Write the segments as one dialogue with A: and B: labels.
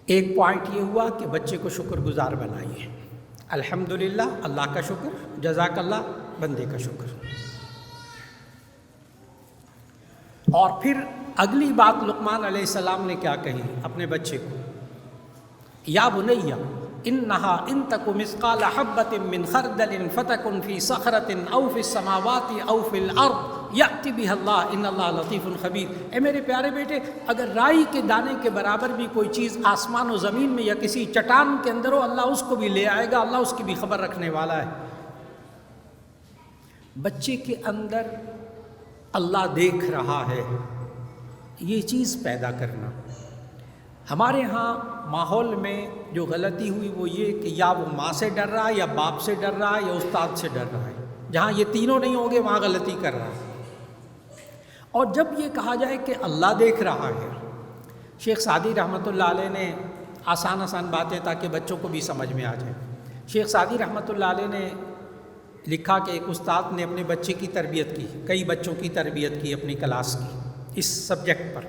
A: ایک پوائنٹ یہ ہوا کہ بچے کو شکر گزار بنائیے، الحمدللہ اللہ کا شکر، جزاک اللہ بندے کا شکر۔ اور پھر اگلی بات لقمان علیہ السلام نے کیا کہی اپنے بچے کو، یا بنیا انہا ان تک مثقال حبۃ من خردل فتکن فی صخرۃ او فی السماوات او فی الارض یأتی بها اللہ ان اللہ لطیف خبیر۔ اے میرے پیارے بیٹے، اگر رائی کے دانے کے برابر بھی کوئی چیز آسمان و زمین میں یا کسی چٹان کے اندر ہو، اللہ اس کو بھی لے آئے گا، اللہ اس کی بھی خبر رکھنے والا ہے۔ بچے کے اندر اللہ دیکھ رہا ہے، یہ چیز پیدا کرنا۔ ہمارے ہاں ماحول میں جو غلطی ہوئی وہ یہ کہ یا وہ ماں سے ڈر رہا ہے، یا باپ سے ڈر رہا ہے، یا استاد سے ڈر رہا ہے۔ جہاں یہ تینوں نہیں ہوں گے وہاں غلطی کر رہا ہے۔ اور جب یہ کہا جائے کہ اللہ دیکھ رہا ہے، شیخ سعدی رحمۃ اللہ علیہ نے آسان باتیں تاکہ بچوں کو بھی سمجھ میں آ جائیں۔ شیخ سعدی رحمۃ اللہ علیہ نے لکھا کہ ایک استاد نے اپنے بچے کی تربیت کی، کئی بچوں کی تربیت کی اپنی کلاس کی اس سبجیکٹ پر،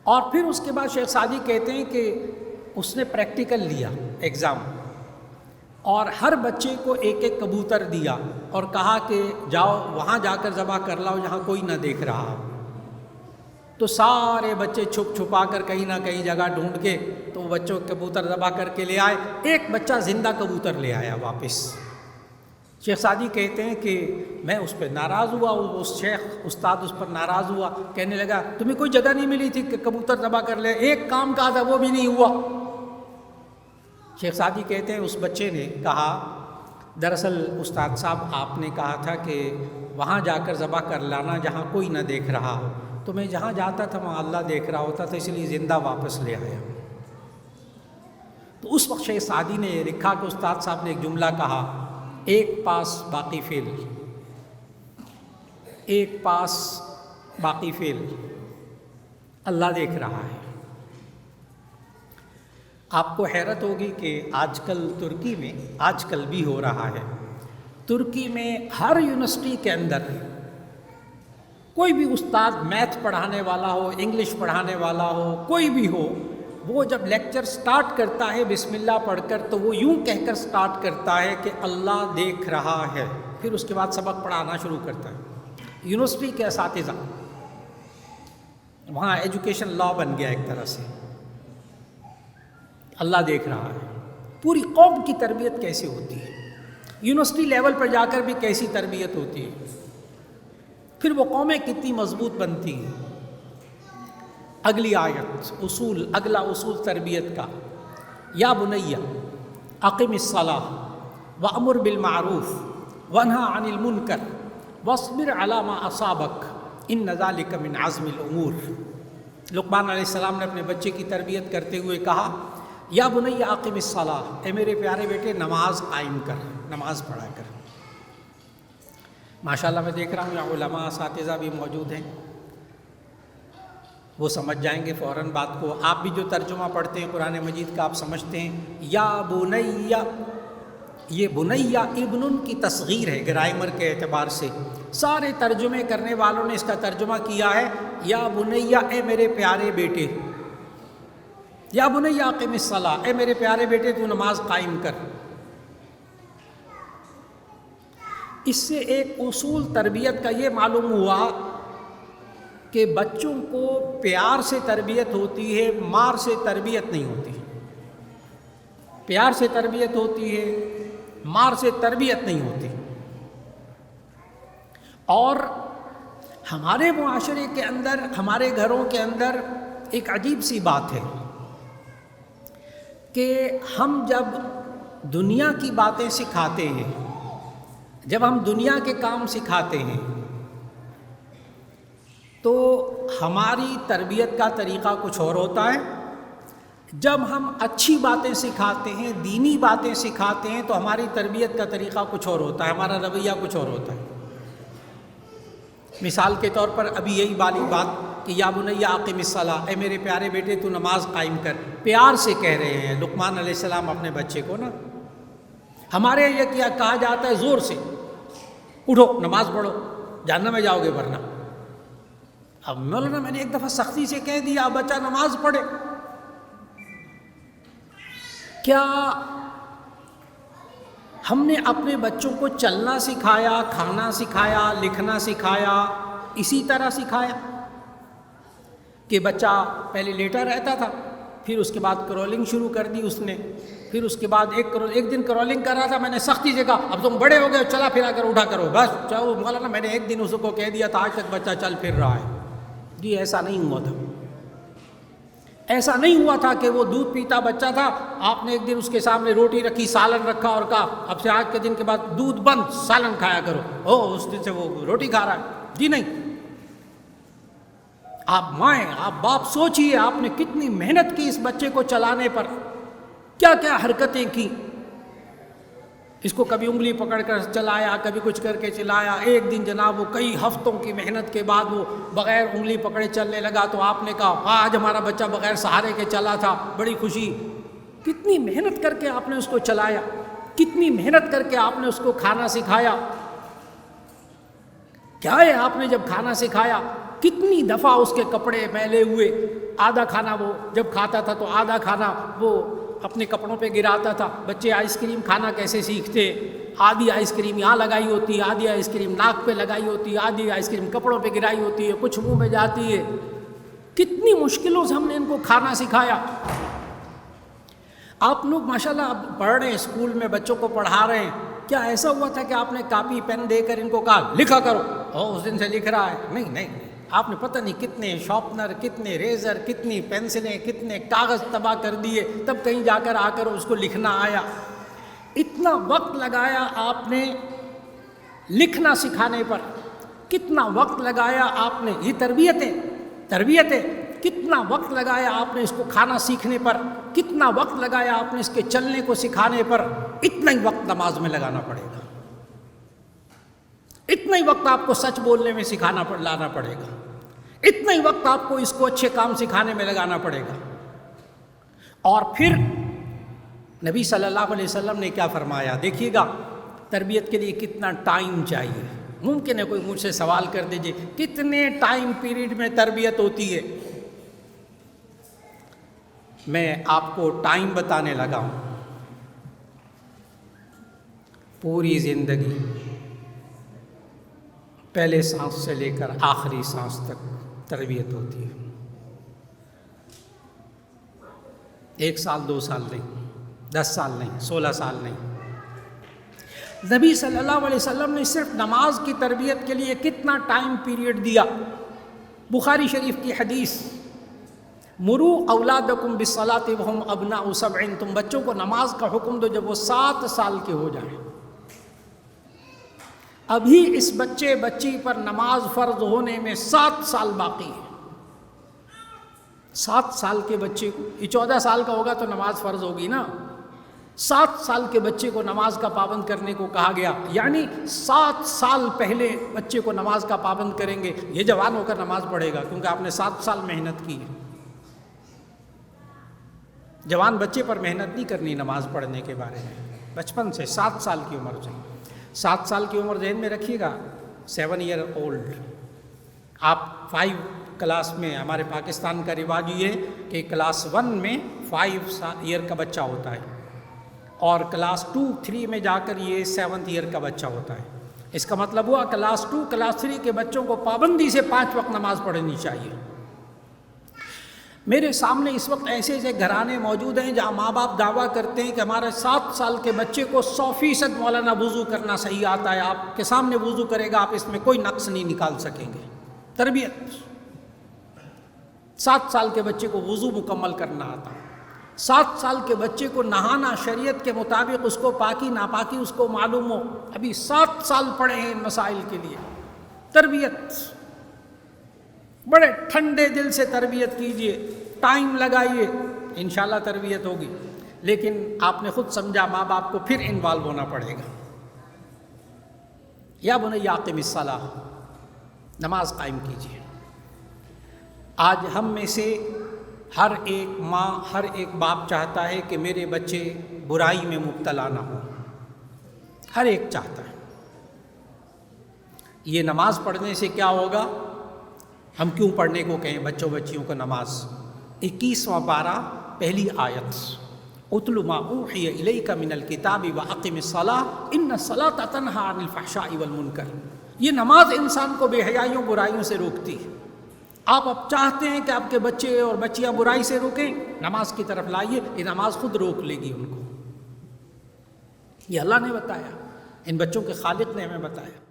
A: اور پھر اس کے بعد شیخ سعدی کہتے ہیں کہ اس نے پریکٹیکل لیا ایگزام، اور ہر بچے کو ایک ایک کبوتر دیا اور کہا کہ جاؤ وہاں جا کر ذبح کر لاؤ جہاں کوئی نہ دیکھ رہا۔ تو سارے بچے چھپ چھپا کر کہیں نہ کہیں جگہ ڈھونڈ کے تو وہ بچوں کبوتر ذبح کر کے لے آئے، ایک بچہ زندہ کبوتر لے آیا واپس۔ شیخ سعدی کہتے ہیں کہ میں اس پہ ناراض ہوا، اس شیخ استاد اس پر ناراض ہوا، کہنے لگا تمہیں کوئی جگہ نہیں ملی تھی کہ کبوتر ذبح کر لے، ایک کام کہا تھا وہ بھی نہیں ہوا۔ شیخ سعدی کہتے ہیں اس بچے نے کہا دراصل استاد صاحب آپ نے کہا تھا کہ وہاں جا کر ذبح کر لانا جہاں کوئی نہ دیکھ رہا ہو، تو میں جہاں جاتا تھا وہاں اللہ دیکھ رہا ہوتا تھا، اس لیے زندہ واپس لے آیا۔ تو اس وقت شیخ سعدی نے یہ لکھا کہ استاد صاحب نے ایک جملہ کہا، ایک پاس باقی فعل، ایک پاس باقی فعل، اللہ دیکھ رہا ہے۔ آپ کو حیرت ہوگی کہ آج کل ترکی میں، آج کل بھی ہو رہا ہے، ترکی میں ہر یونیورسٹی کے اندر کوئی بھی استاد میتھ پڑھانے والا ہو، انگلش پڑھانے والا ہو، کوئی بھی ہو، وہ جب لیکچر سٹارٹ کرتا ہے بسم اللہ پڑھ کر تو وہ یوں کہہ کر سٹارٹ کرتا ہے کہ اللہ دیکھ رہا ہے، پھر اس کے بعد سبق پڑھانا شروع کرتا ہے۔ یونیورسٹی کے اساتذہ، وہاں ایجوکیشن لا بن گیا ایک طرح سے، اللہ دیکھ رہا ہے۔ پوری قوم کی تربیت کیسے ہوتی ہے، یونیورسٹی لیول پر جا کر بھی کیسی تربیت ہوتی ہے، پھر وہ قومیں کتنی مضبوط بنتی ہیں۔ اگلی آیت، اصول، اگلا اصول تربیت کا، یا بنی اقم الصلاۃ وامر بالمعروف وانہا عن المنکر واصبر علی ما اصابک ان ذلک من عزم الامور۔ لقمان علیہ السلام نے اپنے بچے کی تربیت کرتے ہوئے کہا، یا بنی اقم الصلاۃ، اے میرے پیارے بیٹے نماز قائم کر، نماز پڑھا کر۔ ماشاءاللہ میں دیکھ رہا ہوں یہاں علماء اساتذہ بھی موجود ہیں، وہ سمجھ جائیں گے فوراً بات کو۔ آپ بھی جو ترجمہ پڑھتے ہیں قرآن مجید کا آپ سمجھتے ہیں، یا بنیا، یہ بنیا ابن کی تصغیر ہے گرامر کے اعتبار سے، سارے ترجمے کرنے والوں نے اس کا ترجمہ کیا ہے یا بنیا، اے میرے پیارے بیٹے، یا بنیا اقم الصلاۃ، اے میرے پیارے بیٹے تو نماز قائم کر۔ اس سے ایک اصول تربیت کا یہ معلوم ہوا کہ بچوں کو پیار سے تربیت ہوتی ہے، مار سے تربیت نہیں ہوتی۔ پیار سے تربیت ہوتی ہے، مار سے تربیت نہیں ہوتی۔ اور ہمارے معاشرے کے اندر، ہمارے گھروں کے اندر ایک عجیب سی بات ہے کہ ہم جب دنیا کی باتیں سکھاتے ہیں، جب ہم دنیا کے کام سکھاتے ہیں تو ہماری تربیت کا طریقہ کچھ اور ہوتا ہے۔ جب ہم اچھی باتیں سکھاتے ہیں، دینی باتیں سکھاتے ہیں تو ہماری تربیت کا طریقہ کچھ اور ہوتا ہے، ہمارا رویہ کچھ اور ہوتا ہے۔ مثال کے طور پر ابھی یہی والی بات کہ یا بنی اقم الصلاۃ، اے میرے پیارے بیٹے تو نماز قائم کر، پیار سے کہہ رہے ہیں لقمان علیہ السلام اپنے بچے کو نا۔ ہمارے یہ کیا کہا جاتا ہے زور سے، اٹھو نماز پڑھو جہنم میں جاؤ گے ورنہ۔ اب مولانا میں نے ایک دفعہ سختی سے کہہ دیا اب بچہ نماز پڑھے، کیا ہم نے اپنے بچوں کو چلنا سکھایا، کھانا سکھایا، لکھنا سکھایا اسی طرح سکھایا کہ بچہ پہلے لیٹا رہتا تھا، پھر اس کے بعد کرولنگ شروع کر دی اس نے، پھر اس کے بعد ایک دن کرولنگ کر رہا تھا، میں نے سختی سے کہا اب تم بڑے ہو گئے چلا پھرا کر اٹھا کرو بس چاہو مولانا، میں نے ایک دن اس کو کہہ دیا تھا آج تک بچہ چل پھر رہا ہے. جی ایسا نہیں ہوا تھا، ایسا نہیں ہوا تھا کہ وہ دودھ پیتا بچہ تھا، آپ نے ایک دن اس کے سامنے روٹی رکھی، سالن رکھا اور کہا اب سے آج کے دن کے بعد دودھ بند، سالن کھایا کرو، اس دن سے وہ روٹی کھا رہا ہے. جی نہیں، آپ مائیں، آپ باپ سوچئے آپ نے کتنی محنت کی اس بچے کو چلانے پر، کیا کیا حرکتیں کی، اس کو کبھی انگلی پکڑ کر چلایا، کبھی کچھ کر کے چلایا. ایک دن جناب وہ کئی ہفتوں کی محنت کے بعد وہ بغیر انگلی پکڑے چلنے لگا، تو آپ نے کہا آج ہمارا بچہ بغیر سہارے کے چلا تھا، بڑی خوشی. کتنی محنت کر کے آپ نے اس کو چلایا، کتنی محنت کر کے آپ نے اس کو کھانا سکھایا. کیا ہے آپ نے جب کھانا سکھایا کتنی دفعہ اس کے کپڑے میلے ہوئے، آدھا کھانا وہ جب کھاتا تھا تو آدھا کھانا وہ اپنے کپڑوں پہ گراتا تھا. بچے آئس کریم کھانا کیسے سیکھتے، آدھی آئس کریم یہاں لگائی ہوتی ہے، آدھی آئس کریم ناک پہ لگائی ہوتی ہے، آدھی آئس کریم کپڑوں پہ گرائی ہوتی ہے، کچھ منہ میں جاتی ہے. کتنی مشکلوں سے ہم نے ان کو کھانا سکھایا. آپ لوگ ماشاءاللہ اب پڑھ رہے ہیں، اسکول میں بچوں کو پڑھا رہے ہیں، کیا ایسا ہوا تھا کہ آپ نے کاپی پین دے کر ان کو کہا لکھا کرو اس دن سے لکھ رہا ہے؟ نہیں نہیں، آپ نے پتہ نہیں کتنے شارپنر، کتنے ریزر، کتنی پینسلیں، کتنے کاغذ تباہ کر دیے، تب کہیں جا کر اس کو لکھنا آیا. اتنا وقت لگایا آپ نے لکھنا سکھانے پر، کتنا وقت لگایا آپ نے، یہ تربیت ہے. کتنا وقت لگایا آپ نے اس کو کھانا سیکھنے پر، کتنا وقت لگایا آپ نے اس کے چلنے کو سکھانے پر. اتنا ہی وقت نماز میں لگانا پڑے گا، اتنا ہی وقت آپ کو سچ بولنے میں لانا پڑے گا، اتنا ہی وقت آپ کو اس کو اچھے کام سکھانے میں لگانا پڑے گا. اور پھر نبی صلی اللہ علیہ وسلم نے کیا فرمایا، دیکھیے گا تربیت کے لیے کتنا ٹائم چاہیے. ممکن ہے کوئی مجھ سے سوال کر دیجئے کتنے ٹائم پیریڈ میں تربیت ہوتی ہے. میں آپ کو ٹائم بتانے لگا ہوں. پوری زندگی، پہلے سانس سے لے کر آخری سانس تک تربیت ہوتی ہے. 1 سال 2 سال نہیں، 10 سال نہیں، 16 سال نہیں. نبی صلی اللہ علیہ وسلم نے صرف نماز کی تربیت کے لیے کتنا ٹائم پیریڈ دیا. بخاری شریف کی حدیث، مرو اولادکم بالصلاۃ وہم ابناء 7، تم بچوں کو نماز کا حکم دو جب وہ 7 سال کے ہو جائیں. ابھی اس بچی پر نماز فرض ہونے میں 7 سال باقی ہے. 7 سال کے بچے کو، یہ 14 سال کا ہوگا تو نماز فرض ہوگی نا. 7 سال کے بچے کو نماز کا پابند کرنے کو کہا گیا، یعنی 7 سال پہلے بچے کو نماز کا پابند کریں گے. یہ جوان ہو کر نماز پڑھے گا کیونکہ آپ نے 7 سال محنت کی ہے. جوان بچے پر محنت نہیں کرنی نماز پڑھنے کے بارے میں، بچپن سے 7 سال کی عمر سے. 7 سال کی عمر ذہن میں رکھیے گا. 7 ایئر اولڈ، آپ 5 کلاس میں، ہمارے پاکستان کا رواج یہ ہے کہ کلاس 1 میں 5 ایئر کا بچہ ہوتا ہے اور کلاس 2 3 میں جا کر یہ 7 ایئر کا بچہ ہوتا ہے. اس کا مطلب ہوا کلاس 2 کلاس 3 کے بچوں کو پابندی سے 5 وقت نماز پڑھنی چاہیے. میرے سامنے اس وقت ایسے ایسے گھرانے موجود ہیں جہاں ماں باپ دعویٰ کرتے ہیں کہ ہمارے 7 سال کے بچے کو 100% مولانا وضو کرنا صحیح آتا ہے، آپ کے سامنے وضو کرے گا، آپ اس میں کوئی نقص نہیں نکال سکیں گے. تربیت، 7 سال کے بچے کو وضو مکمل کرنا آتا ہے. 7 سال کے بچے کو نہانا شریعت کے مطابق، اس کو پاکی ناپاکی اس کو معلوم ہو. ابھی 7 سال پڑے ہیں ان مسائل کے لیے. تربیت، بڑے ٹھنڈے دل سے تربیت کیجئے، ٹائم لگائیے، انشاءاللہ تربیت ہوگی. لیکن آپ نے خود سمجھا ماں باپ کو پھر انوالو ہونا پڑے گا. یا بنی اقم الصلاۃ، نماز قائم کیجیے. آج ہم میں سے ہر ایک ماں، ہر ایک باپ چاہتا ہے کہ میرے بچے برائی میں مبتلا نہ ہوں. ہر ایک چاہتا ہے. یہ نماز پڑھنے سے کیا ہوگا؟ ہم کیوں پڑھنے کو کہیں بچوں بچیوں کو نماز؟ 21واں پارہ پہلی آیت، اتل ما اوحی الیک من الکتاب واقم الصلاۃ ان الصلاۃ تنہی عن الفحشاء والمنکر. یہ نماز انسان کو بے حیائیوں برائیوں سے روکتی ہے. آپ اب چاہتے ہیں کہ آپ کے بچے اور بچیاں برائی سے روکیں، نماز کی طرف لائیے، یہ نماز خود روک لے گی ان کو. یہ اللہ نے بتایا، ان بچوں کے خالق نے ہمیں بتایا.